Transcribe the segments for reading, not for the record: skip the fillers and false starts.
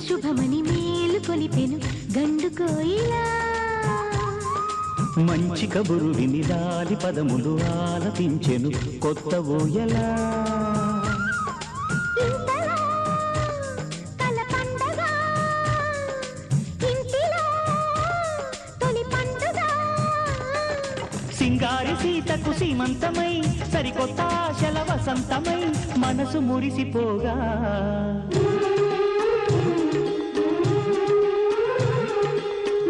శుభమని మేలు కొలిపెను గండు కోయిలా మంచి కబురు విని లాలి పదములు ఆలపించెను కొత్త ఊయలా సింగారి సీతకు సీమంతమై సరికొత్త ఆశల వసంతమై మనసు మురిసిపోగా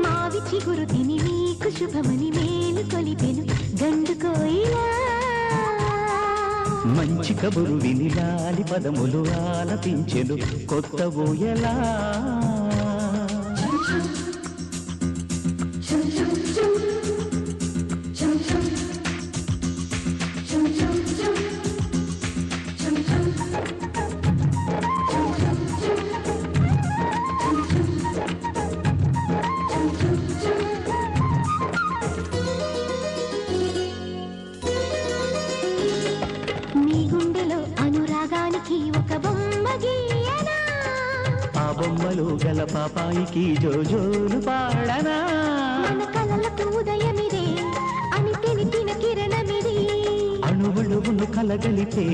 మావి చిగురు తిని నీకు శుభమని మేలు కొలిపెను గండు కోయిలా మంచి కబురు విని లాలి పదములు ఆలపించెను కొత్త ఊయలా బొమ్మలు గల పాపాయికి జోజోలు పాడనా మన కలలకు ఉదయమిదే అని తెలిపిన కిరణమిది అణువణువును కలగలిపే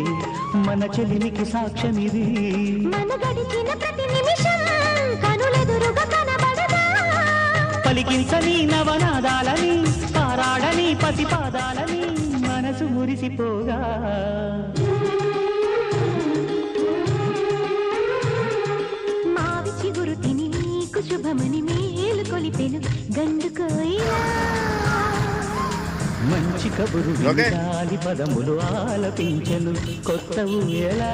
మన చెలిమికి సాక్ష్యమిది మన గడిచిన ప్రతి నిమిషం కనులెదురుగా కనబడదా పలికించని నవనాదాలని పారాడని పసిపాదాలని మనసు మురిసిపోగా చిగురు తిని నీకు శుభమని మేలు కొలిపెను గండు కోయిలా మంచి కబురు వినాలి పదములు ఆలపించెను కొత్త ఊయలా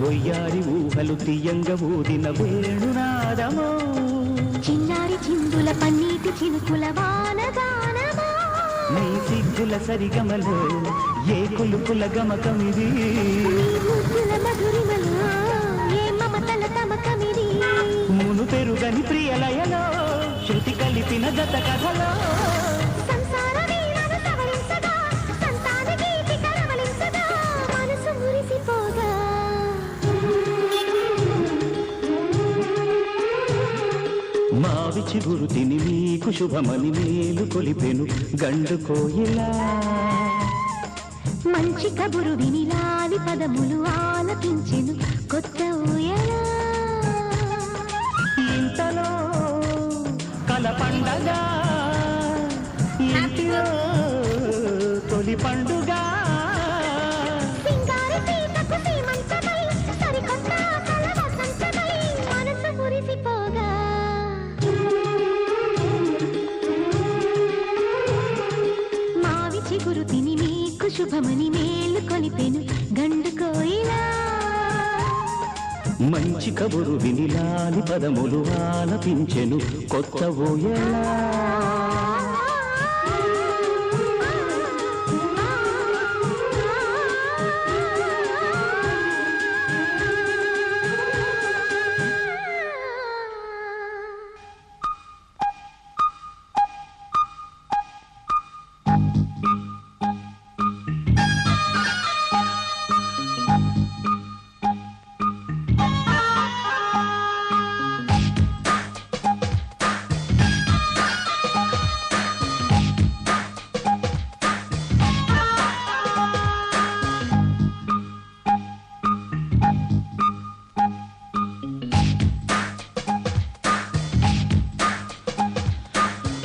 ఒయ్యారి ఊహలు తీయంగ ఊదిన వేణునాదమో చిన్నారి చిందుల పన్నీటి చినుకుల వానగానమో నీ సిగ్గుల సరిగమలో ఏ కులుకుల గమకమిది ముద్దుల మధురిమలో ఏ మమతల తమకమిది మును పెరుగని ప్రియలయలో శృతి కలిపిన గత కథలో మావి చిగురు తిని నీకు శుభమని మేలు కొలిపెను గండు కోయిలా మంచి కబురు విని లాలి పదములు ఆలపించెను కొత్త ఊయలా ఇంతలో కల పండగ ఇంటిలో తొలి పండుగ సింగారి సీతకు సీమంతమై సరికొత్త ఆశల వసంతమై మనసు మురిసిపోగా చిగురు తిని నీకు శుభమని మేలు కొలిపెను గండు కోయిలా మంచి కబురు విని లాలి పదములు ఆలపించెను కొత్త ఊయలా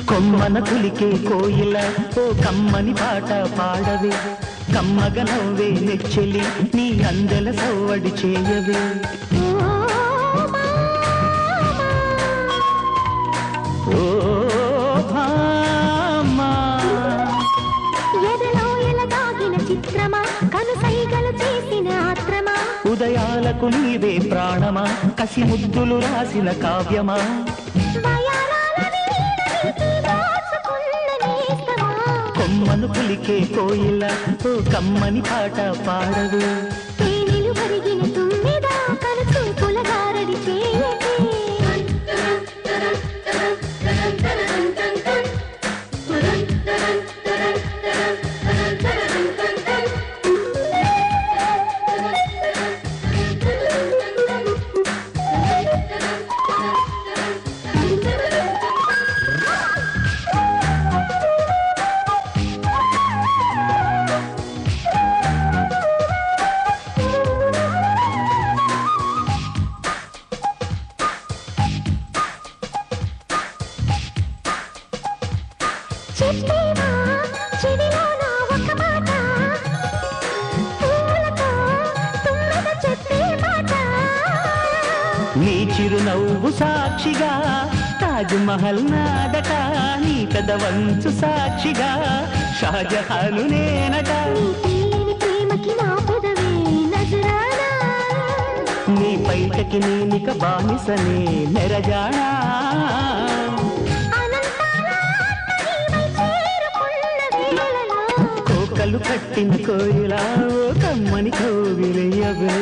కొమ్మన కులికే కోయిల ఓ కమ్మని పాట పాడవే కమ్మగ నవ్వే నెచ్చెలి నీ అందెల సవ్వడి చేయవే ఓ భామా ఎదలో ఎలగాగిన చిత్రమా కను సైగలు చేసిన ఆత్రమా ఉదయాలకు నీవే ప్రాణమా కసి ముద్దులు రాసిన కావ్యమా కొమ్మను పులికే కోయిల ఓ కమ్మని పాట పాడదు నీ చిరునవ్వు సాక్షిగా తాజ్ మహల్ నాదట నీ పెదవంచు సాక్షిగా షాజహాను నేనట నీ పైటకి నేనిక బానిసనే నెరజానా కోకలు కట్టిన కోయిలా ఓ కమ్మని కోవిలయ్యవే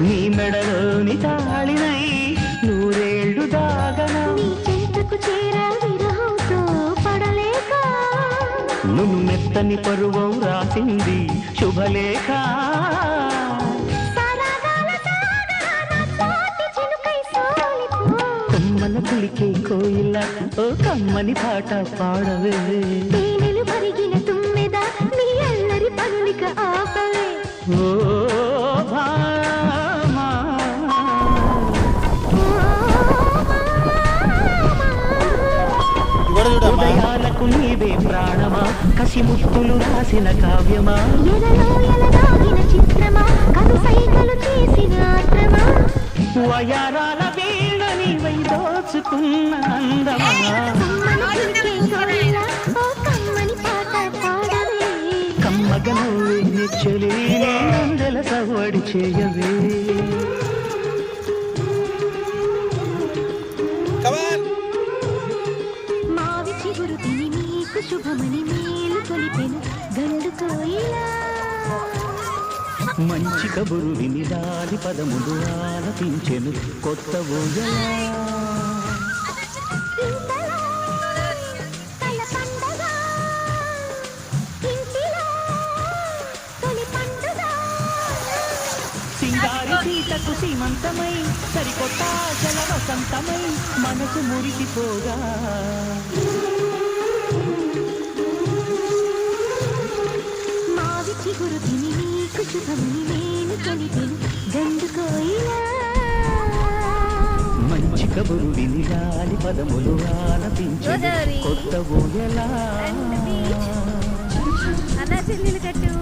నీ మెడలోని తాళినై నూరేళ్లు దాగనా నువ్వు మెత్తని పరువం రాసింది శుభలేఖ కొమ్మల పులికే కోయిల ఓ కమ్మని పాట పాడవే ఓ భామా ఉదయాలకు నీవే ప్రాణమా కసి ముత్తులు రాసిన కావ్యమా వయారాల వీణ నీవై దోచుకున్న అందమా కమ్మగనవే నిచ్చలి అందెల సవ్వడి చేయవే శుభమని మేలు కొలిపెను గండు కోయిలా మంచి కబురు విని దాని పదములు ఆలపించెను కొత్త ఊయలా సింగారి సీతకు సీమంతమై సరికొత్త జల వసంతమై మనసు మురిసిపోగా చిగురు తిని నీకు శుభమని నేను కొలిపెను గండు కోయిలా మంచి కబురు విని గాలి పదములు ఆలపించెను కొత్త ఊయలా అన్నా చెల్లెలు కట్టు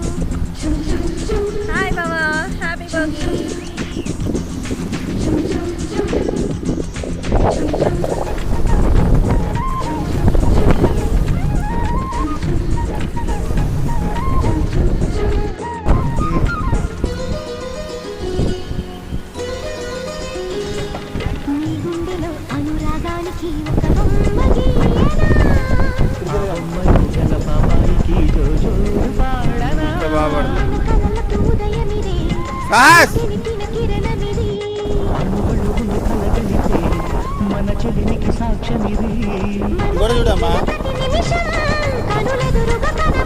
హాయ్ బాబా హ్యాపీ బర్త్డే మన చెలినికి సాక్ష్యమిది చూడమ్మా నిమిషం కనుల ఎదురుగా కనబడి